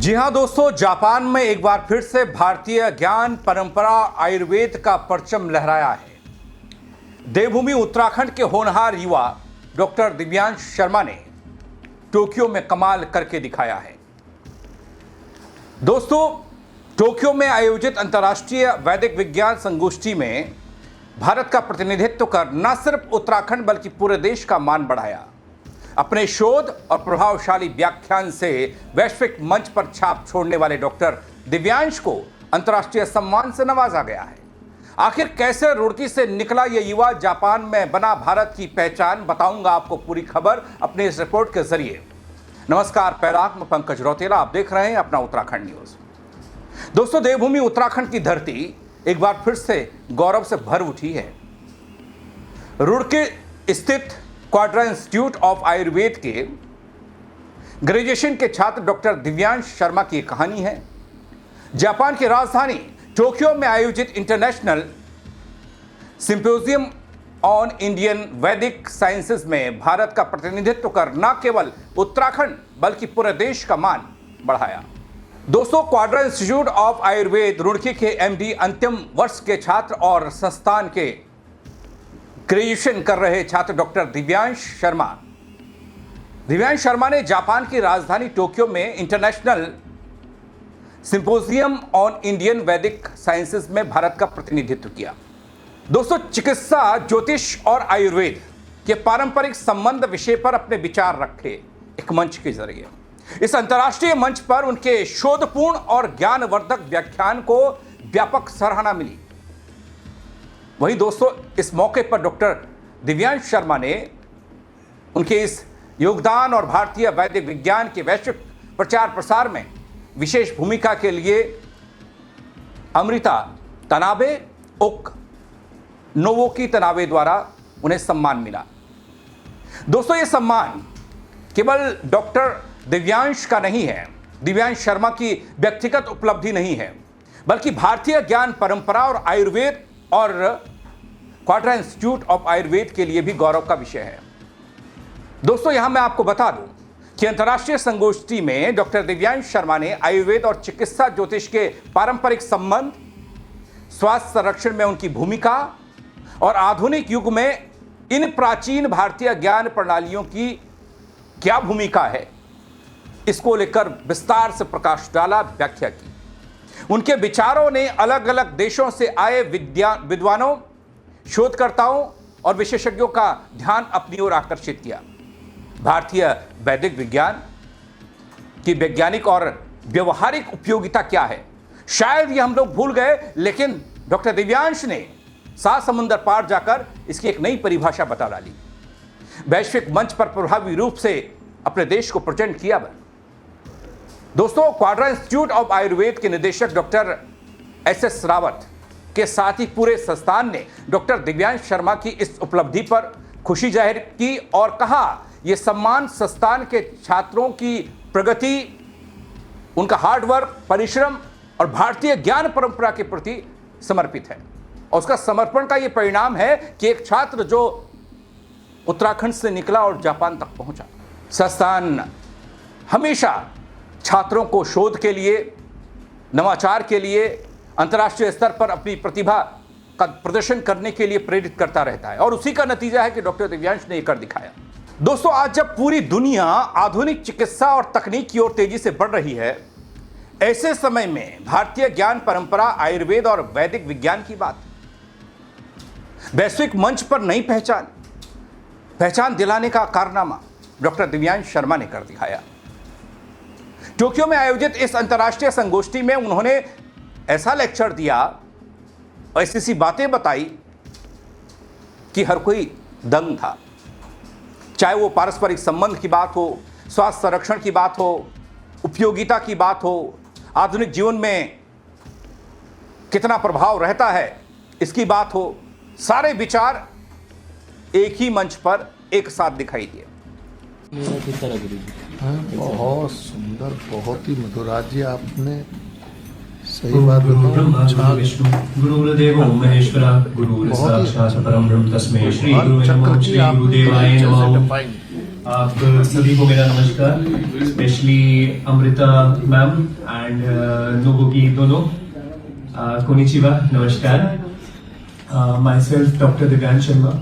जी हाँ दोस्तों, जापान में एक बार फिर से भारतीय ज्ञान परंपरा आयुर्वेद का परचम लहराया है। देवभूमि उत्तराखंड के होनहार युवा डॉक्टर दिव्यांश शर्मा ने टोक्यो में कमाल करके दिखाया है। दोस्तों, टोक्यो में आयोजित अंतर्राष्ट्रीय वैदिक विज्ञान संगोष्ठी में भारत का प्रतिनिधित्व कर न सिर्फ उत्तराखंड बल्कि पूरे देश का मान बढ़ाया। अपने शोध और प्रभावशाली व्याख्यान से वैश्विक मंच पर छाप छोड़ने वाले डॉक्टर दिव्यांश को अंतर्राष्ट्रीय सम्मान से नवाजा गया है। आखिर कैसे रुड़की से निकला ये युवा जापान में बना भारत की पहचान, बताऊंगा आपको पूरी खबर अपनी इस रिपोर्ट के जरिए। नमस्कार, पैराक में पंकज रौतेला, आप देख रहे हैं अपना उत्तराखंड न्यूज। दोस्तों, देवभूमि उत्तराखंड की धरती एक बार फिर से गौरव से भर उठी है। रुड़की स्थित क्वाड्रा इंस्टीट्यूट ऑफ आयुर्वेद के ग्रेजुएशन के छात्र डॉक्टर दिव्यांश शर्मा की कहानी है। जापान की राजधानी टोक्यो में आयोजित इंटरनेशनल सिंपोजियम ऑन इंडियन वैदिक साइंसेज में भारत का प्रतिनिधित्व कर न केवल उत्तराखंड बल्कि पूरे देश का मान बढ़ाया। दोस्तों, Quadra institute of Ayurveda Roorkee के एमडी अंतिम वर्ष के छात्र और संस्थान के ग्रेजुएशन कर रहे छात्र डॉक्टर दिव्यांश शर्मा ने जापान की राजधानी टोक्यो में इंटरनेशनल सिंपोजियम ऑन इंडियन वैदिक साइंसेज में भारत का प्रतिनिधित्व किया। दोस्तों, चिकित्सा, ज्योतिष और आयुर्वेद के पारंपरिक संबंध विषय पर अपने विचार रखे एक मंच के जरिए। इस अंतर्राष्ट्रीय मंच पर उनके शोधपूर्ण और ज्ञानवर्धक व्याख्यान को व्यापक सराहना मिली। वहीं दोस्तों, इस मौके पर डॉक्टर दिव्यांश शर्मा ने उनके इस योगदान और भारतीय वैदिक विज्ञान के वैश्विक प्रचार प्रसार में विशेष भूमिका के लिए अमृता तनाबे ओक नोवोकी तनाबे द्वारा उन्हें सम्मान मिला। दोस्तों, यह सम्मान केवल डॉक्टर दिव्यांश का नहीं है, दिव्यांश शर्मा की व्यक्तिगत उपलब्धि नहीं है, बल्कि भारतीय ज्ञान परंपरा और आयुर्वेद और क्वाड्रा इंस्टीट्यूट ऑफ आयुर्वेद के लिए भी गौरव का विषय है। दोस्तों, यहां मैं आपको बता दूं कि अंतर्राष्ट्रीय संगोष्ठी में डॉक्टर दिव्यांश शर्मा ने आयुर्वेद और चिकित्सा ज्योतिष के पारंपरिक संबंध, स्वास्थ्य संरक्षण में उनकी भूमिका और आधुनिक युग में इन प्राचीन भारतीय ज्ञान प्रणालियों की क्या भूमिका है, इसको लेकर विस्तार से प्रकाश डाला, व्याख्या की। उनके विचारों ने अलग अलग देशों से आए विद्वानों, शोधकर्ताओं और विशेषज्ञों का ध्यान अपनी ओर आकर्षित किया। भारतीय वैदिक विज्ञान की वैज्ञानिक और व्यवहारिक उपयोगिता क्या है, शायद ये हम लोग भूल गए, लेकिन डॉक्टर दिव्यांश ने 7 समुंदर पार जाकर इसकी एक नई परिभाषा बता डाली। वैश्विक मंच पर प्रभावी रूप से अपने देश को प्रेजेंट किया। दोस्तों, क्वाड्रा इंस्टीट्यूट ऑफ आयुर्वेद के निदेशक डॉक्टर एस रावत के साथ ही पूरे संस्थान ने डॉक्टर दिव्यांश शर्मा की इस उपलब्धि पर खुशी जाहिर की और कहा, यह सम्मान संस्थान के छात्रों की प्रगति, उनका हार्डवर्क, परिश्रम और भारतीय ज्ञान परंपरा के प्रति समर्पित है। और उसका समर्पण का यह परिणाम है कि एक छात्र जो उत्तराखंड से निकला और जापान तक पहुंचा। संस्थान हमेशा छात्रों को शोध के लिए, नवाचार के लिए, अंतर्राष्ट्रीय स्तर पर अपनी प्रतिभा का प्रदर्शन करने के लिए प्रेरित करता रहता है और उसी का नतीजा है कि डॉक्टर दिव्यांश ने ये कर दिखाया। दोस्तों, आज जब पूरी दुनिया आधुनिक चिकित्सा और तकनीक की ओर तेजी से बढ़ रही है, ऐसे समय में भारतीय ज्ञान परंपरा, आयुर्वेद और वैदिक विज्ञान की बात वैश्विक मंच पर नई पहचान दिलाने का कारनामा डॉक्टर दिव्यांश शर्मा ने कर दिखाया। टोक्यो में आयोजित इस अंतर्राष्ट्रीय संगोष्ठी में उन्होंने ऐसा लेक्चर दिया, ऐसी बातें बताई कि हर कोई दंग था। चाहे वो पारस्परिक संबंध की बात हो, स्वास्थ्य संरक्षण की बात हो, उपयोगिता की बात हो, आधुनिक जीवन में कितना प्रभाव रहता है इसकी बात हो, सारे विचार एक ही मंच पर एक साथ दिखाई दिए। बहुत सुंदर, बहुत ही मधुर। आज ये आपने सही बात बताओ। विष्णु गुरुदेवो महेश्वरा गुरु साक्षात् परम ब्रह्म तस्मै श्री गुरुवे नमः। श्री गुरुदेवाय नमः। आप सभी को मेरा नमस्कार, स्पेशली अमृता मैम एंड नोबुकी दोनों, कोनिचिवा, नमस्कार। My self doctor Divyansh Sharma.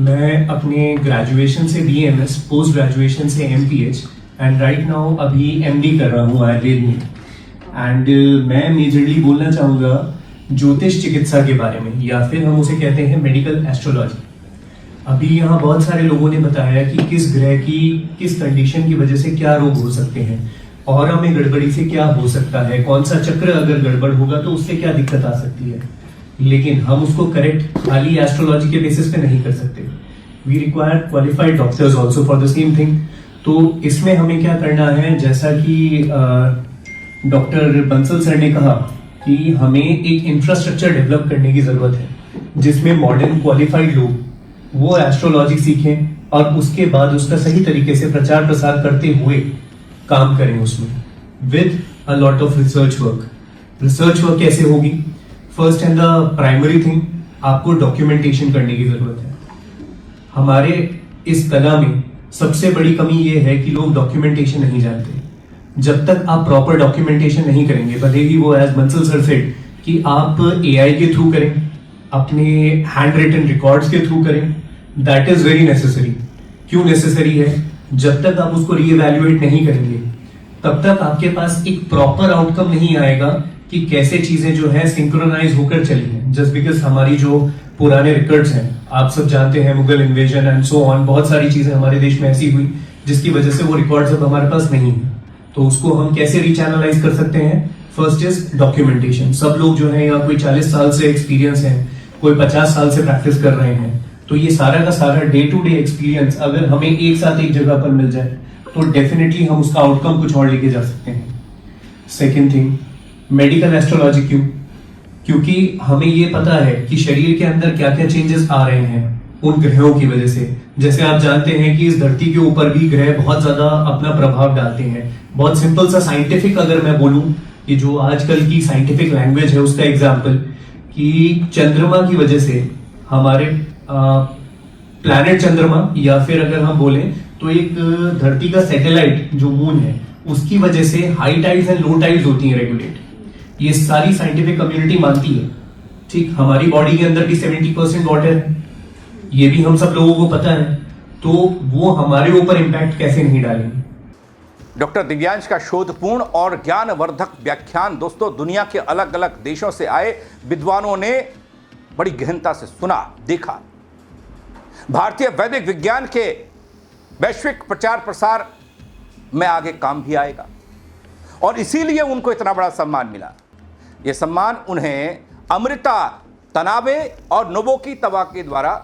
मैं अपने ग्रेजुएशन से BMS, पोस्ट ग्रेजुएशन से MPH एंड राइट नाउ अभी MD कर रहा हूँ आयुर्वेद में। एंड मैं मेजरली बोलना चाहूँगा ज्योतिष चिकित्सा के बारे में, या फिर हम उसे कहते हैं मेडिकल एस्ट्रोलॉजी। अभी यहाँ बहुत सारे लोगों ने बताया कि किस ग्रह की किस कंडीशन की वजह से क्या रोग हो सकते हैं, और हमें गड़बड़ी से क्या हो सकता है, कौन सा चक्र अगर गड़बड़ होगा तो उससे क्या दिक्कत आ सकती है। लेकिन हम उसको करेक्ट खाली एस्ट्रोलॉजी के बेसिस पे नहीं कर सकते। We require qualified doctors also for the same thing. तो इसमें हमें क्या करना है, जैसा कि डॉक्टर बंसल सर ने कहा कि हमें एक इंफ्रास्ट्रक्चर डेवलप करने की जरूरत है, जिसमें मॉडर्न क्वालिफाइड लोग वो एस्ट्रोलॉजी सीखें और उसके बाद उसका सही तरीके से प्रचार प्रसार करते हुए काम करें उसमें, with a lot of research work. Research work कैसे होगी? First and the primary thing, आपको डॉक्यूमेंटेशन करने की जरूरत है। हमारे इस कला में सबसे बड़ी कमी ये है कि लोग डॉक्यूमेंटेशन नहीं जानते। जब तक आप प्रॉपर डॉक्यूमेंटेशन नहीं करेंगे, भले ही वो एज बंसल सर सेड कि आप AI के थ्रू करें, अपने हैंड रिटन रिकॉर्ड्स के थ्रू करें, दैट इज वेरी नेसेसरी। क्यों नेसेसरी है? जब तक आप उसको रीएवैल्यूएट नहीं करेंगे, तब तक आपके पास एक प्रॉपर आउटकम नहीं आएगा कि कैसे चीजें जो है सिंक्रोनाइज होकर चली हैं। जस्ट बिकॉज हमारी जो पुराने रिकॉर्ड्स हैं, आप सब जानते हैं, Mughal invasion and so on, बहुत सारी चीजें हमारे देश में ऐसी हुई जिसकी वजह से वो रिकॉर्ड्स अब हमारे पास नहीं है। तो उसको हम कैसे रीचैनलाइज कर सकते हैं? First is documentation. सब लोग जो है, या कोई 40 साल से एक्सपीरियंस है, कोई 50 साल से प्रैक्टिस कर रहे हैं, तो ये सारा का सारा डे टू डे एक्सपीरियंस अगर हमें एक साथ एक जगह पर मिल जाए तो डेफिनेटली हम उसका आउटकम कुछ और लेके जा सकते हैं। Second thing, medical astrology. क्यों? क्योंकि हमें ये पता है कि शरीर के अंदर क्या क्या चेंजेस आ रहे हैं उन ग्रहों की वजह से। जैसे आप जानते हैं कि इस धरती के ऊपर भी ग्रह बहुत ज्यादा अपना प्रभाव डालते हैं। बहुत सिंपल सा साइंटिफिक अगर मैं बोलूं कि जो आजकल की साइंटिफिक लैंग्वेज है उसका एग्जाम्पल, कि चंद्रमा की वजह से हमारे प्लैनेट चंद्रमा, या फिर अगर हम बोलें तो एक धरती का सैटेलाइट जो मून है, उसकी वजह से high tides and low tides होती हैं रेगुलेट। ये सारी साइंटिफिक कम्युनिटी मानती है। ठीक, हमारी बॉडी के अंदर भी 70% वाटर है, ये भी हम सब लोगों को पता है। तो वो हमारे ऊपर इंपैक्ट कैसे नहीं डालेंगे। डॉक्टर दिव्यांश का शोधपूर्ण और ज्ञानवर्धक व्याख्यान दोस्तों दुनिया के अलग अलग देशों से आए विद्वानों ने बड़ी गहनता से सुना, देखा। भारतीय वैदिक विज्ञान के वैश्विक प्रचार प्रसार में आगे काम भी आएगा, और इसीलिए उनको इतना बड़ा सम्मान मिला। यह सम्मान उन्हें अमृता तनाबे और नोबुकी तवाके द्वारा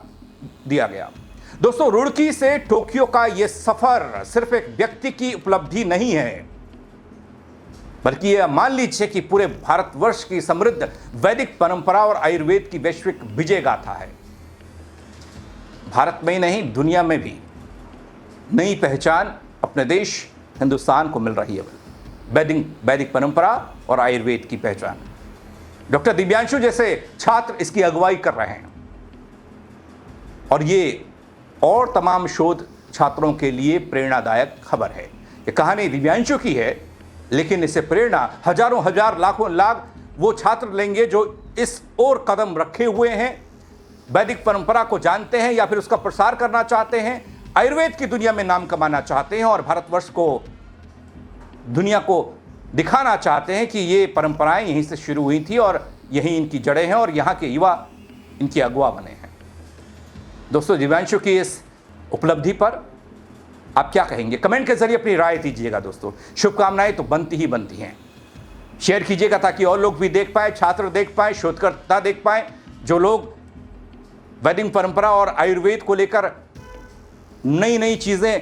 दिया गया। दोस्तों, रुड़की से टोक्यो का यह सफर सिर्फ एक व्यक्ति की उपलब्धि नहीं है, बल्कि यह मान लीजिए कि पूरे भारतवर्ष की समृद्ध वैदिक परंपरा और आयुर्वेद की वैश्विक विजय गाथा है। भारत में ही नहीं, दुनिया में भी नई पहचान अपने देश हिंदुस्तान को मिल रही है। वैदिक परंपरा और आयुर्वेद की पहचान। डॉक्टर दिव्यांशु जैसे छात्र इसकी अगुवाई कर रहे हैं, और ये और तमाम शोध छात्रों के लिए प्रेरणादायक खबर है। ये कहानी दिव्यांशु की है, लेकिन इससे प्रेरणा हजारों हजार लाखों लाख वो छात्र लेंगे जो इस ओर कदम रखे हुए हैं, वैदिक परंपरा को जानते हैं या फिर उसका प्रसार करना चाहते हैं, आयुर्वेद की दुनिया में नाम कमाना चाहते हैं, और भारतवर्ष को, दुनिया को दिखाना चाहते हैं कि ये परंपराएं यहीं से शुरू हुई थी और यहीं इनकी जड़ें हैं, और यहाँ के युवा इनके अगुवा बने हैं। दोस्तों, दिव्यांशु की इस उपलब्धि पर आप क्या कहेंगे? कमेंट के जरिए अपनी राय दीजिएगा। दोस्तों, शुभकामनाएं तो बनती ही बनती हैं। शेयर कीजिएगा ताकि और लोग भी देख पाए, छात्र देख पाए, शोधकर्ता देख पाए, जो लोग वैदिक परंपरा और आयुर्वेद को लेकर नई नई चीज़ें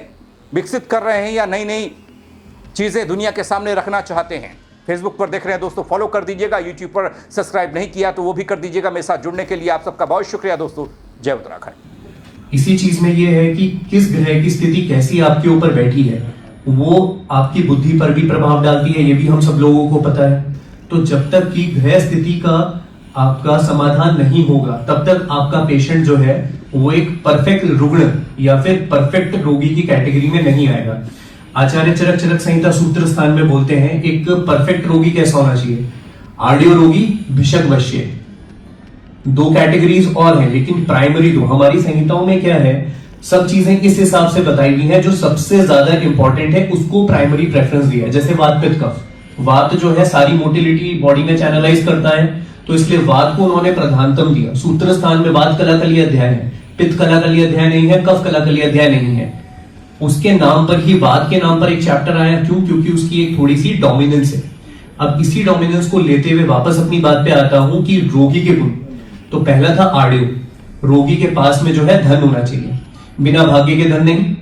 विकसित कर रहे हैं या नई नई चीज़ें दुनिया के सामने रखना चाहते हैं। फेसबुक पर देख रहे हैं दोस्तों, फॉलो कर दीजिएगा। यूट्यूब पर सब्सक्राइब नहीं किया तो वो भी कर दीजिएगा। मेरे साथ जुड़ने के लिए आप सबका बहुत शुक्रिया दोस्तों। जय उत्तराखंड। इसी चीज में ये है कि किस ग्रह की स्थिति कैसी आपके ऊपर बैठी है, वो आपकी बुद्धि पर भी प्रभाव डालती है, ये भी हम सब लोगों को पता है। तो जब तक कि ग्रह स्थिति का आपका समाधान नहीं होगा, तब तक आपका पेशेंट जो है वो एक परफेक्ट रुग्ण या फिर परफेक्ट रोगी की कैटेगरी में नहीं आएगा। आचार्य चरक चरक संहिता सूत्र स्थान में बोलते हैं एक परफेक्ट रोगी कैसा होना चाहिए, आर्डियो रोगी, भिषक वश्य। दो कैटेगरीज और हैं, लेकिन प्राइमरी दो हमारी संहिताओं में क्या है, सब चीजें इस हिसाब से बताई गई हैं जो सबसे ज्यादा इंपॉर्टेंट है उसको प्राइमरी प्रेफरेंस दिया है। जैसे वात पित्त कफ, वात जो है सारी मोटिलिटी बॉडी में चैनलाइज करता है, तो इसलिए वात को उन्होंने प्रधानतम दिया। सूत्र स्थान में वात कलाकली अध्याय है, पित्त कलाकली अध्याय नहीं है, कफ कलाकली अध्याय नहीं है। उसके नाम पर ही वात के नाम पर एक चैप्टर आया, क्यों? क्योंकि उसकी एक थोड़ी सी डोमिनेंस है। अब इसी डोमिनेंस को लेते हुए वापस अपनी बात पे आता हूं कि रोगी के गुण, तो पहला था आर्डियो, रोगी के पास में जो है धन होना चाहिए, बिना भाग्य के धन नहीं,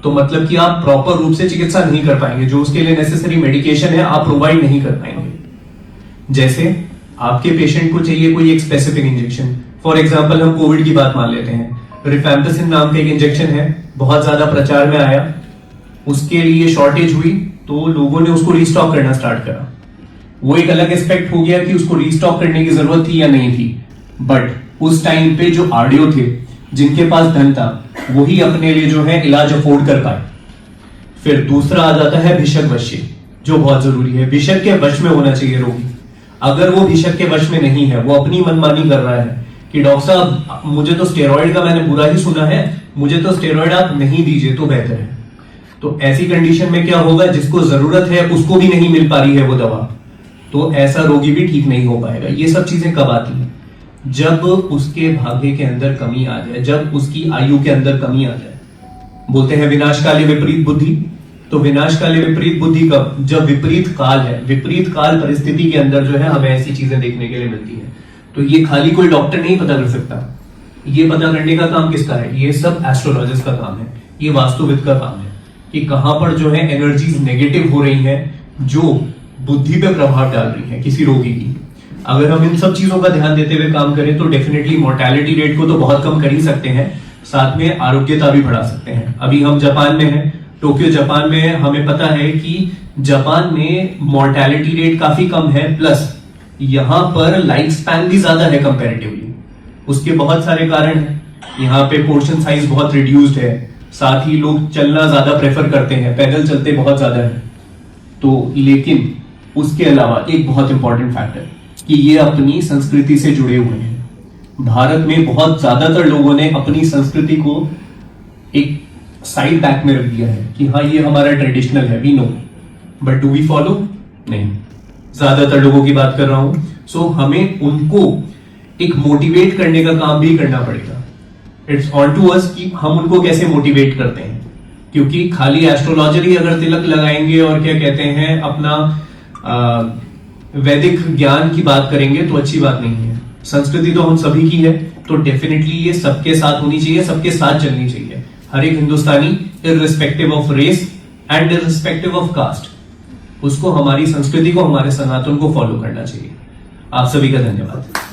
तो मतलब कि आप प्रॉपर रूप से चिकित्सा नहीं कर पाएंगे, जो उसके लिए नेसेसरी मेडिकेशन है आप प्रोवाइड नहीं कर पाएंगे। जैसे आपके पेशेंट को चाहिए कोई एक स्पेसिफिक इंजेक्शन, फॉर एग्जांपल हम कोविड की बात मान लेते हैं, रिफैम्पिसिन नाम का एक इंजेक्शन है, बहुत ज्यादा प्रचार में आया, उसके लिए शॉर्टेज हुई तो लोगों ने उसको रीस्टॉक करना स्टार्ट करा। वो एक अलग एस्पेक्ट हो गया कि उसको रीस्टॉक करने की जरूरत थी या नहीं थी, बट उस टाइम पे जो आर्डियो थे जिनके पास धन था वही अपने लिए जो है इलाज अफोर्ड कर पाए। फिर दूसरा आ जाता है भिषक वश्य, जो बहुत जरूरी है, भिषक के वश में होना चाहिए रोगी। अगर वो भिषक के वश में नहीं है, वो अपनी मनमानी कर रहा है कि डॉक्टर साहब मुझे तो स्टेरॉइड का मैंने बुरा ही सुना है, मुझे तो स्टेरॉइड आप नहीं दीजिए तो बेहतर है, तो ऐसी कंडीशन में क्या होगा, जिसको जरूरत है उसको भी नहीं मिल पा रही है वो दवा, तो ऐसा रोगी भी ठीक नहीं हो पाएगा। ये सब चीजें कब आती हैं, जब उसके भाग्य के अंदर कमी आ जाए, जब उसकी आयु के अंदर कमी आ जाए। बोलते हैं विनाशकाले विपरीत बुद्धि, तो विनाशकाले विपरीत बुद्धि कब, जब विपरीत काल है, विपरीत काल परिस्थिति के अंदर जो है हमें ऐसी चीजें देखने के लिए मिलती है। तो ये खाली कोई डॉक्टर नहीं पता कर सकता, ये पता करने का काम किसका है, ये सब एस्ट्रोलॉजिस्ट का काम है, ये वास्तुविद का काम है कि कहां पर जो है एनर्जीज नेगेटिव हो रही हैं जो बुद्धि पे प्रभाव डाल रही है किसी रोगी की। अगर हम इन सब चीजों का ध्यान देते हुए काम करें तो डेफिनेटली मोर्टेलिटी रेट को तो बहुत कम कर ही सकते हैं, साथ में आरोग्यता भी बढ़ा सकते हैं। अभी हम जापान में हैं, टोक्यो जापान में है, हमें पता है कि जापान में मोर्टेलिटी रेट काफी कम है, प्लस यहां पर लाइफ स्पैन भी ज्यादा है कंपैरेटिवली। उसके बहुत सारे कारण हैं, यहाँ पे पोर्शन साइज बहुत रिड्यूस्ड है, साथ ही लोग चलना ज्यादा प्रेफर करते हैं, पैदल चलते बहुत ज्यादा है। तो लेकिन उसके अलावा एक बहुत इंपॉर्टेंट फैक्टर कि ये अपनी संस्कृति से जुड़े हुए हैं। भारत में बहुत ज्यादातर लोगों ने अपनी संस्कृति को एक साइड बैक में रख दिया है कि हाँ ये हमारा ट्रेडिशनल है, we know, but do we follow? नहीं, ज्यादातर लोगों की बात कर रहा हूं। सो हमें उनको एक मोटिवेट करने का काम भी करना पड़ेगा। इट्स ऑन टू अस कि हम उनको कैसे मोटिवेट करते हैं, क्योंकि खाली एस्ट्रोलॉजर ही अगर तिलक लगाएंगे और क्या कहते हैं अपना वैदिक ज्ञान की बात करेंगे तो अच्छी बात नहीं है। संस्कृति तो हम सभी की है, तो डेफिनेटली ये सबके साथ होनी चाहिए, सबके साथ चलनी चाहिए। हर एक Hindustani irrespective of race and irrespective of caste, उसको हमारी संस्कृति को, हमारे सनातन को फॉलो करना चाहिए। आप सभी का धन्यवाद।